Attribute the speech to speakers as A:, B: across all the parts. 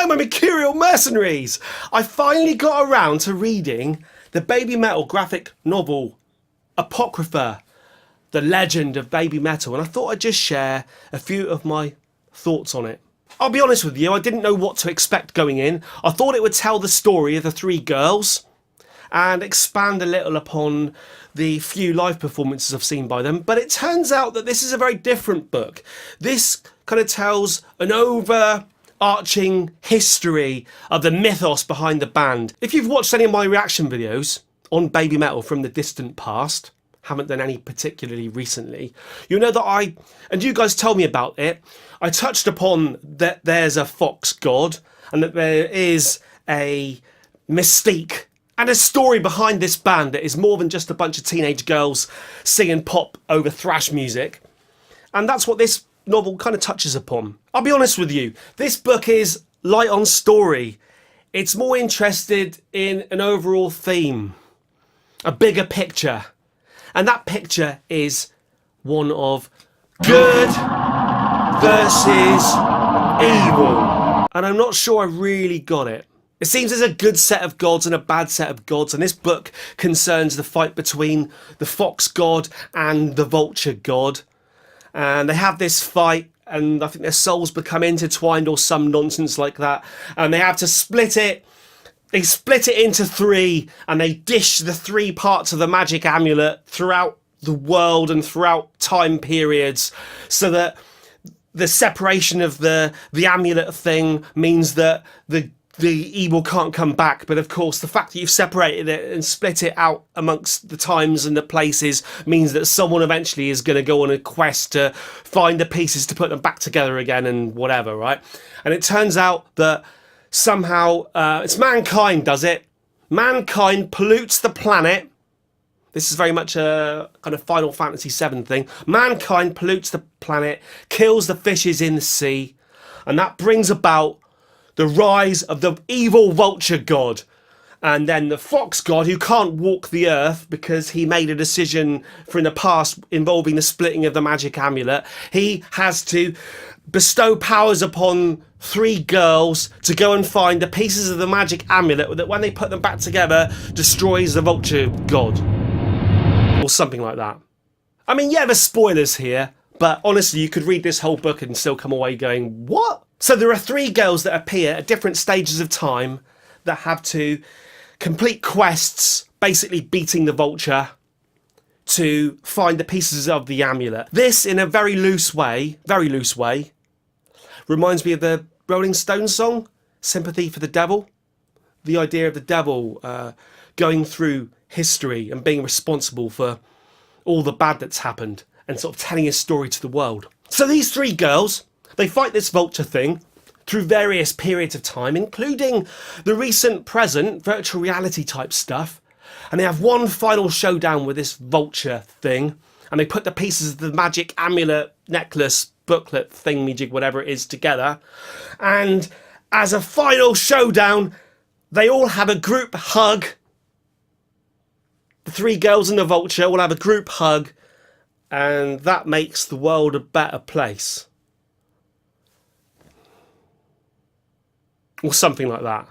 A: Hello, my Mercurial mercenaries! I finally got around to reading the BABYMETAL graphic novel, Apocrypha, the legend of BABYMETAL, and I thought I'd just share a few of my thoughts on it. I'll be honest with you, I didn't know what to expect going in. I thought it would tell the story of the three girls and expand a little upon the few live performances I've seen by them, but it turns out that this is a very different book. This kind of tells an overarching history of the mythos behind the band. If you've watched any of my reaction videos on BABYMETAL from the distant past, haven't done any particularly recently, you know that and you guys told me about it, I touched upon that there's a fox god and that there is a mystique and a story behind this band that is more than just a bunch of teenage girls singing pop over thrash music. And that's what this novel kind of touches upon. I'll be honest with you, this book is light on story. It's more interested in an overall theme, a bigger picture. And that picture is one of good versus evil. And I'm not sure I really got it. It seems there's a good set of gods and a bad set of gods, and this book concerns the fight between the fox god and the vulture god. And they have this fight, and I think their souls become intertwined or some nonsense like that, and they have to split it. They split it into three, and they dish the three parts of the magic amulet throughout the world and throughout time periods, so that the separation of the amulet thing means that the evil can't come back. But of course, the fact that you've separated it and split it out amongst the times and the places means that someone eventually is going to go on a quest to find the pieces to put them back together again and whatever, right? And it turns out that somehow it's mankind does it. Mankind pollutes the planet. This is very much a kind of Final Fantasy VII thing. Mankind pollutes the planet, kills the fishes in the sea, and that brings about the rise of the evil vulture god. And then the fox god, who can't walk the earth because he made a decision from the past involving the splitting of the magic amulet, he has to bestow powers upon three girls to go and find the pieces of the magic amulet that, when they put them back together, destroys the vulture god. Or something like that. I mean, yeah, there's spoilers here, but honestly, you could read this whole book and still come away going, what? So there are three girls that appear at different stages of time that have to complete quests, basically beating the vulture, to find the pieces of the amulet. This, in a very loose way, reminds me of the Rolling Stones song, Sympathy for the Devil. The idea of the devil going through history and being responsible for all the bad that's happened and sort of telling his story to the world. So these three girls, they fight this vulture thing through various periods of time, including the recent present virtual reality type stuff. And they have one final showdown with this vulture thing. And they put the pieces of the magic amulet, necklace, booklet, thingamajig, whatever it is, together. And as a final showdown, they all have a group hug. The three girls and the vulture will have a group hug. And that makes the world a better place. Or something like that.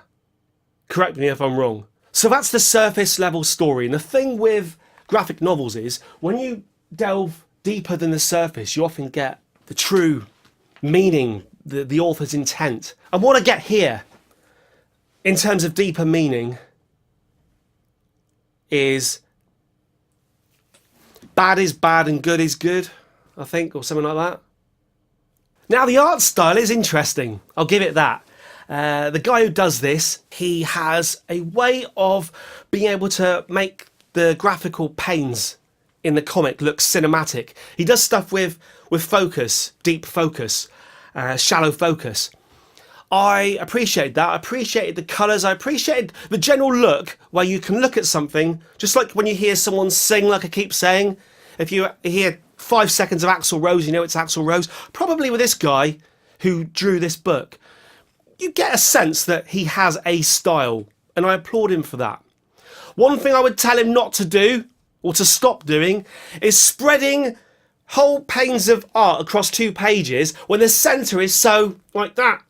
A: Correct me if I'm wrong. So that's the surface level story. And the thing with graphic novels is, when you delve deeper than the surface, you often get the true meaning, the author's intent. And what I get here, in terms of deeper meaning, is bad is bad and good is good, I think, or something like that. Now, the art style is interesting. I'll give it that. The guy who does this, he has a way of being able to make the graphical panes in the comic look cinematic. He does stuff with focus, deep focus, shallow focus. I appreciate that. I appreciated the colours. I appreciated the general look where you can look at something, just like when you hear someone sing, like I keep saying. If you hear 5 seconds of Axl Rose, you know it's Axl Rose. Probably with this guy who drew this book, you get a sense that he has a style, and I applaud him for that. One thing I would tell him not to do, or to stop doing, is spreading whole panes of art across 2 pages when the centre is so like that.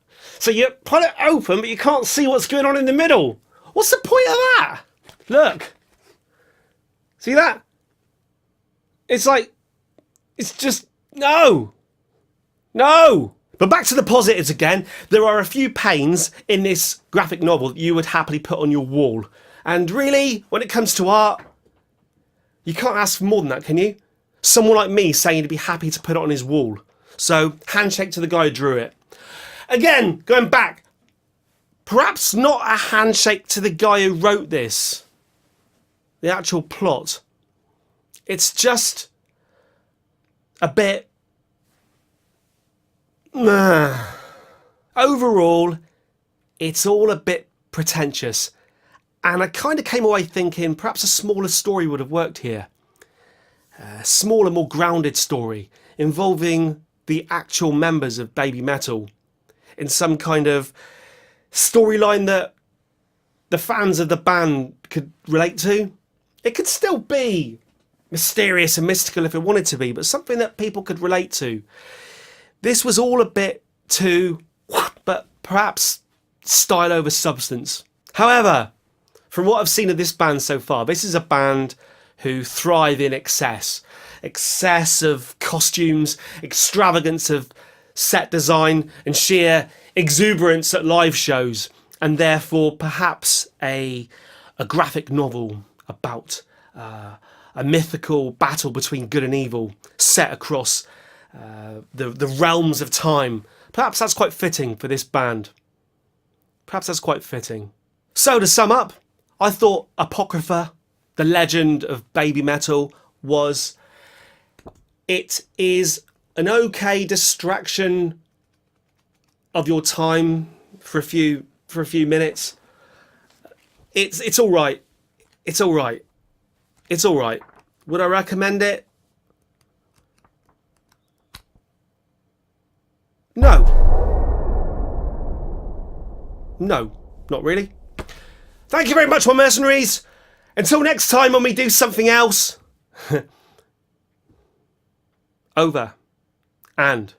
A: So you put it open, but you can't see what's going on in the middle. What's the point of that? Look. See that? It's like, it's just, no. No. But back to the positives again. There are a few panes in this graphic novel that you would happily put on your wall. And really, when it comes to art, you can't ask for more than that, can you? Someone like me saying he'd be happy to put it on his wall. So, handshake to the guy who drew it. Again, going back, perhaps not a handshake to the guy who wrote this. The actual plot. It's just a bit... Overall, it's all a bit pretentious. And I kind of came away thinking perhaps a smaller story would have worked here. A smaller, more grounded story involving the actual members of BABYMETAL in some kind of storyline that the fans of the band could relate to. It could still be mysterious and mystical if it wanted to be, but something that people could relate to. This was all a bit too, but perhaps style over substance. However, from what I've seen of this band so far, this is a band who thrive in excess. Excess of costumes, extravagance of set design, and sheer exuberance at live shows. And therefore, perhaps a graphic novel about a mythical battle between good and evil set across the realms of time. Perhaps that's quite fitting for this band. Perhaps that's quite fitting. So to sum up, I thought Apocrypha, the legend of BABYMETAL, it is an okay distraction of your time for a few minutes. It's all right. It's all right. It's all right. Would I recommend it? No. No, not really. Thank you very much, my mercenaries. Until next time when we do something else. Over and